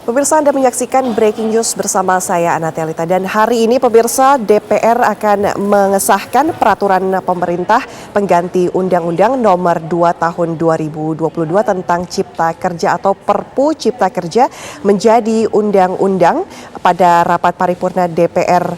Pemirsa, Anda menyaksikan Breaking News bersama saya Anatelita, dan hari ini pemirsa DPR akan mengesahkan peraturan pemerintah pengganti Undang-Undang Nomor 2 Tahun 2022 tentang Cipta Kerja atau Perpu Cipta Kerja menjadi undang-undang pada rapat paripurna DPR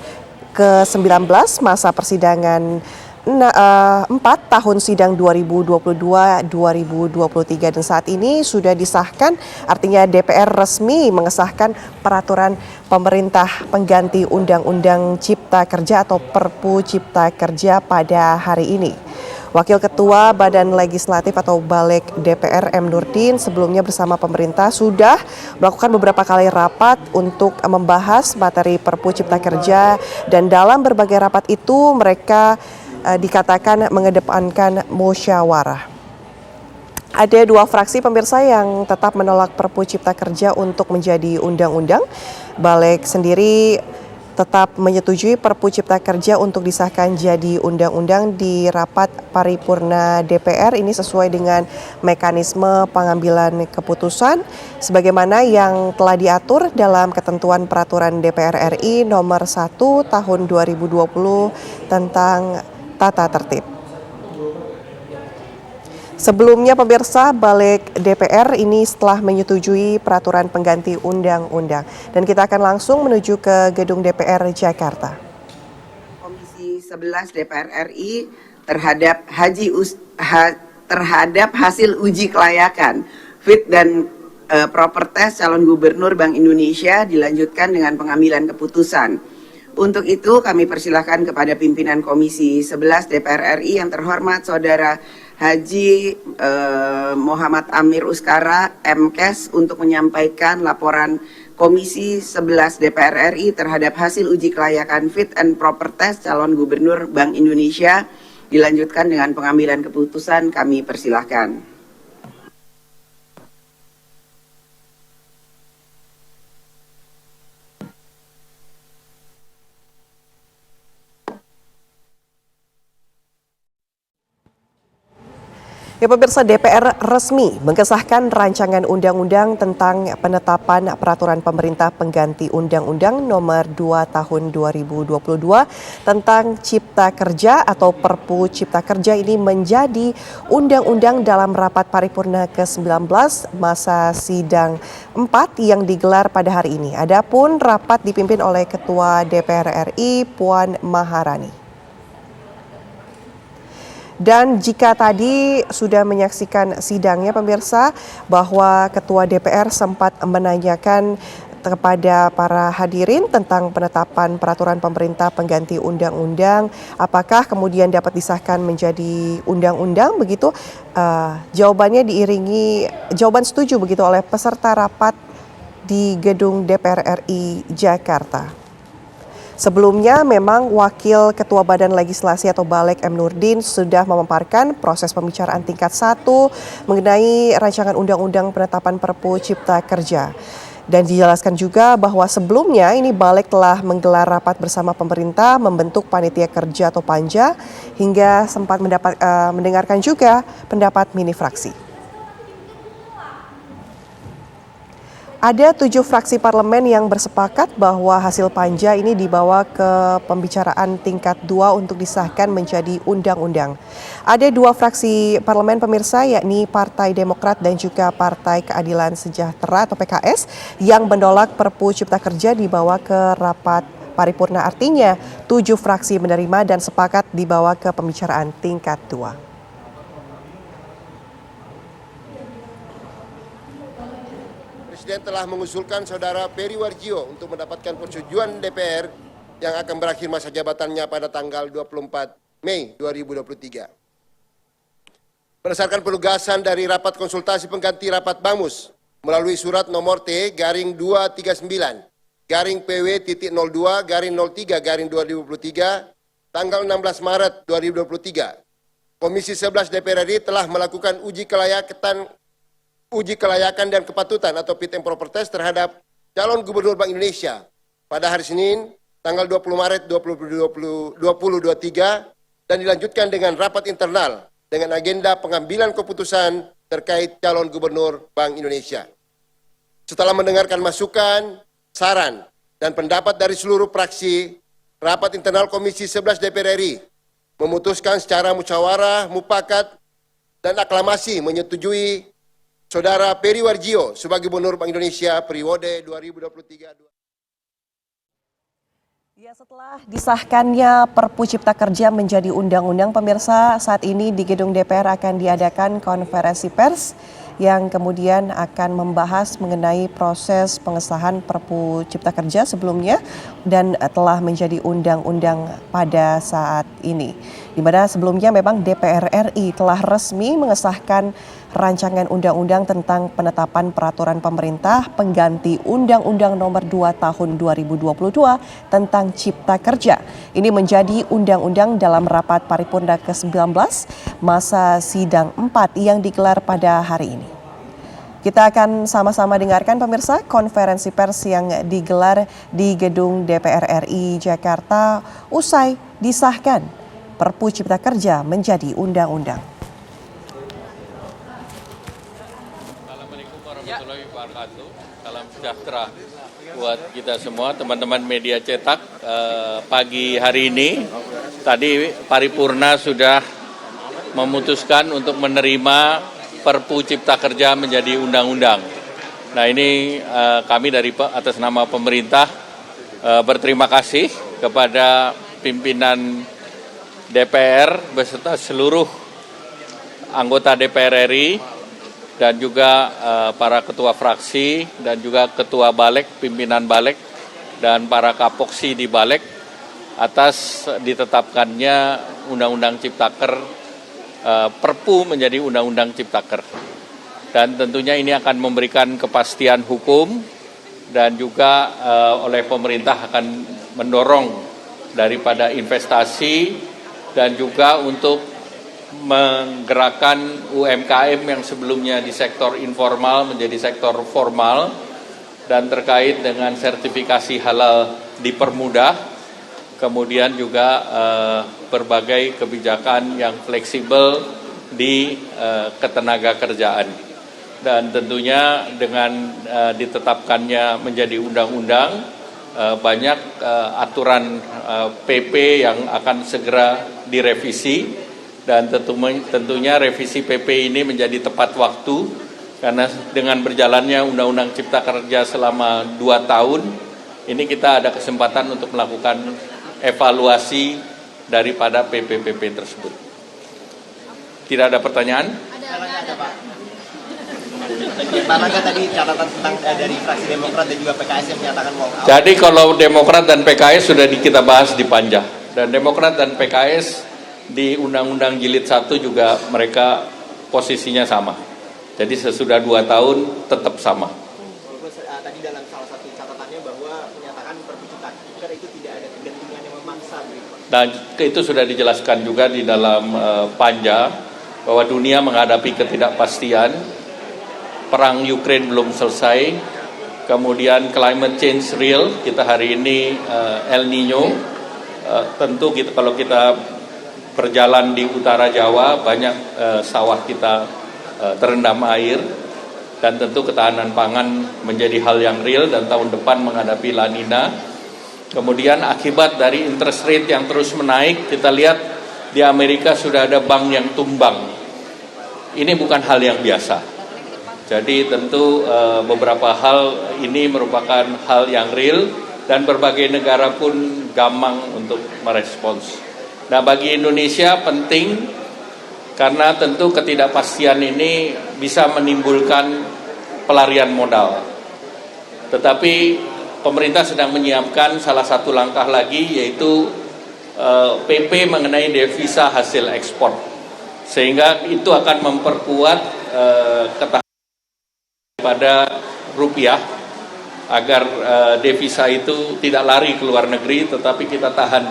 ke-19 masa persidangan 4 tahun sidang 2022-2023, dan saat ini sudah disahkan, artinya DPR resmi mengesahkan peraturan pemerintah pengganti Undang-Undang Cipta Kerja atau Perpu Cipta Kerja pada hari ini. Wakil Ketua Badan Legislatif atau Balik DPR M. Nurdin sebelumnya bersama pemerintah sudah melakukan beberapa kali rapat untuk membahas materi Perpu Cipta Kerja, dan dalam berbagai rapat itu mereka dikatakan mengedepankan musyawarah. Ada dua fraksi pemirsa yang tetap menolak Perpu Cipta Kerja untuk menjadi undang-undang. Balik sendiri tetap menyetujui Perpu Cipta Kerja untuk disahkan jadi undang-undang di rapat paripurna DPR ini sesuai dengan mekanisme pengambilan keputusan sebagaimana yang telah diatur dalam ketentuan peraturan DPR RI nomor 1 tahun 2020 tentang tata tertib. Sebelumnya pemirsa, Balik DPR ini setelah menyetujui peraturan pengganti undang-undang, dan kita akan langsung menuju ke gedung DPR Jakarta. Komisi 11 DPR RI terhadap hasil uji kelayakan fit dan proper test calon gubernur Bank Indonesia dilanjutkan dengan pengambilan keputusan. Untuk itu kami persilahkan kepada pimpinan Komisi 11 DPR RI yang terhormat Saudara Haji Muhammad Amir Uskara MKes untuk menyampaikan laporan Komisi 11 DPR RI terhadap hasil uji kelayakan fit and proper test calon gubernur Bank Indonesia dilanjutkan dengan pengambilan keputusan. Kami persilahkan. Ya pemirsa, DPR resmi mengesahkan rancangan undang-undang tentang penetapan peraturan pemerintah pengganti Undang-Undang Nomor 2 Tahun 2022 tentang Cipta Kerja atau Perpu Cipta Kerja ini menjadi undang-undang dalam rapat paripurna ke-19 masa sidang 4 yang digelar pada hari ini. Adapun rapat dipimpin oleh Ketua DPR RI Puan Maharani. Dan jika tadi sudah menyaksikan sidangnya pemirsa, bahwa Ketua DPR sempat menanyakan kepada para hadirin tentang penetapan peraturan pemerintah pengganti undang-undang, apakah kemudian dapat disahkan menjadi undang-undang begitu, jawabannya diiringi jawaban setuju begitu oleh peserta rapat di gedung DPR RI Jakarta. Sebelumnya memang Wakil Ketua Badan Legislasi atau Balik M. Nurdin sudah memaparkan proses pembicaraan tingkat 1 mengenai rancangan undang-undang penetapan Perpu Cipta Kerja. Dan dijelaskan juga bahwa sebelumnya ini Balik telah menggelar rapat bersama pemerintah membentuk panitia kerja atau panja hingga sempat mendengarkan juga pendapat mini fraksi. Ada 7 fraksi parlemen yang bersepakat bahwa hasil panja ini dibawa ke pembicaraan tingkat 2 untuk disahkan menjadi undang-undang. Ada 2 fraksi parlemen pemirsa, yakni Partai Demokrat dan juga Partai Keadilan Sejahtera atau PKS yang menolak Perpu Cipta Kerja dibawa ke rapat paripurna. Artinya 7 fraksi menerima dan sepakat dibawa ke pembicaraan tingkat 2. Presiden telah mengusulkan Saudara Peri Warjio untuk mendapatkan persetujuan DPR yang akan berakhir masa jabatannya pada tanggal 24 Mei 2023. Berdasarkan penugasan dari rapat konsultasi pengganti rapat BAMUS melalui surat nomor T-239-PW.02-03-2023 tanggal 16 Maret 2023, Komisi 11 DPR RI telah melakukan uji kelayakan dan kepatutan atau fit and proper test terhadap calon gubernur Bank Indonesia pada hari Senin tanggal 20 Maret 2023 dan dilanjutkan dengan rapat internal dengan agenda pengambilan keputusan terkait calon gubernur Bank Indonesia. Setelah mendengarkan masukan, saran, dan pendapat dari seluruh fraksi, rapat internal Komisi 11 DPR RI memutuskan secara musyawarah, mufakat, dan aklamasi menyetujui Saudara Peri Warjio sebagai Gubernur Bank Indonesia periode 2023. Ya, setelah disahkannya Perpu Cipta Kerja menjadi undang-undang, pemirsa, saat ini di gedung DPR akan diadakan konferensi pers yang kemudian akan membahas mengenai proses pengesahan Perpu Cipta Kerja sebelumnya dan telah menjadi undang-undang pada saat ini. Di mana sebelumnya memang DPR RI telah resmi mengesahkan rancangan undang-undang tentang penetapan peraturan pemerintah pengganti Undang-Undang Nomor 2 Tahun 2022 tentang Cipta Kerja. Ini menjadi undang-undang dalam rapat paripurna ke-19 masa sidang 4 yang digelar pada hari ini. Kita akan sama-sama dengarkan, pemirsa, konferensi pers yang digelar di gedung DPR RI Jakarta usai disahkan Perpu Cipta Kerja menjadi undang-undang. Assalamualaikum warahmatullahi wabarakatuh. Salam sejahtera buat kita semua, teman-teman media cetak. Pagi hari ini, tadi paripurna sudah memutuskan untuk menerima Perpu Cipta Kerja menjadi undang-undang. Nah, ini kami dari atas nama pemerintah berterima kasih kepada pimpinan DPR beserta seluruh anggota DPR RI dan juga para ketua fraksi dan juga ketua Balek, pimpinan Balek dan para kapoksi di Balek atas ditetapkannya Undang-Undang Ciptaker, Perpu menjadi Undang-Undang Ciptaker. Dan tentunya ini akan memberikan kepastian hukum dan juga oleh pemerintah akan mendorong daripada investasi dan juga untuk menggerakkan UMKM yang sebelumnya di sektor informal menjadi sektor formal, dan terkait dengan sertifikasi halal dipermudah, kemudian juga berbagai kebijakan yang fleksibel di ketenaga kerjaan. Dan tentunya dengan ditetapkannya menjadi undang-undang, banyak aturan PP yang akan segera direvisi, dan tentunya revisi PP ini menjadi tepat waktu karena dengan berjalannya Undang-Undang Cipta Kerja selama 2 tahun ini kita ada kesempatan untuk melakukan evaluasi daripada PP-PP tersebut. Tidak ada pertanyaan? Ada Pak. Mana tadi catatan tentang dari fraksi Demokrat dan juga PKS yang menyatakan walk out. Jadi kalau Demokrat dan PKS sudah kita bahas di Panja, dan Demokrat dan PKS di Undang-Undang Jilid 1 juga mereka posisinya sama. Jadi sesudah 2 tahun tetap sama. Tadi dalam salah satu catatannya bahwa menyatakan Perpu Cipta Kerja itu tidak ada kegentingan yang memaksa. Dan itu sudah dijelaskan juga di dalam Panja bahwa dunia menghadapi ketidakpastian. Perang Ukraine belum selesai, kemudian climate change real, kita hari ini El Nino, tentu kalau kita berjalan di utara Jawa, banyak sawah kita terendam air, dan tentu ketahanan pangan menjadi hal yang real, dan tahun depan menghadapi La Nina. Kemudian akibat dari interest rate yang terus menaik, kita lihat di Amerika sudah ada bank yang tumbang. Ini bukan hal yang biasa. Jadi tentu beberapa hal ini merupakan hal yang real, dan berbagai negara pun gampang untuk merespons. Nah, bagi Indonesia penting karena tentu ketidakpastian ini bisa menimbulkan pelarian modal. Tetapi pemerintah sedang menyiapkan salah satu langkah lagi, yaitu PP mengenai devisa hasil ekspor. Sehingga itu akan memperkuat ketahanan pada rupiah agar devisa itu tidak lari ke luar negeri, tetapi kita tahan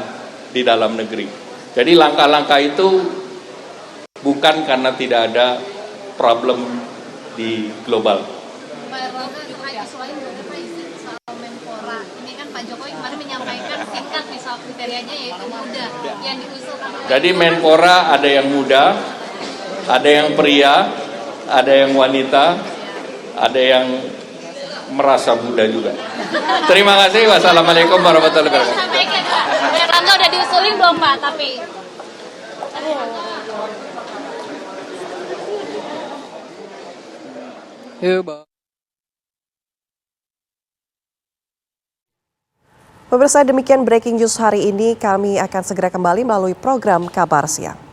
di dalam negeri. Jadi langkah-langkah itu bukan karena tidak ada problem di global. Pak Erlangga, selain beberapa isu soal Menpora, ini kan Pak Jokowi kemarin menyampaikan singkat soal kriterianya yaitu muda yang diusulkan. Jadi Menpora ada yang muda, ada yang pria, ada yang wanita, ada yang merasa muda juga. Terima kasih. Wassalamualaikum warahmatullahi wabarakatuh. Sampaikan Pak, Erlangga udah diusulin belum Pak? Tapi Pemirsa, demikian breaking news hari ini. Kami akan segera kembali melalui program Kabar Siang.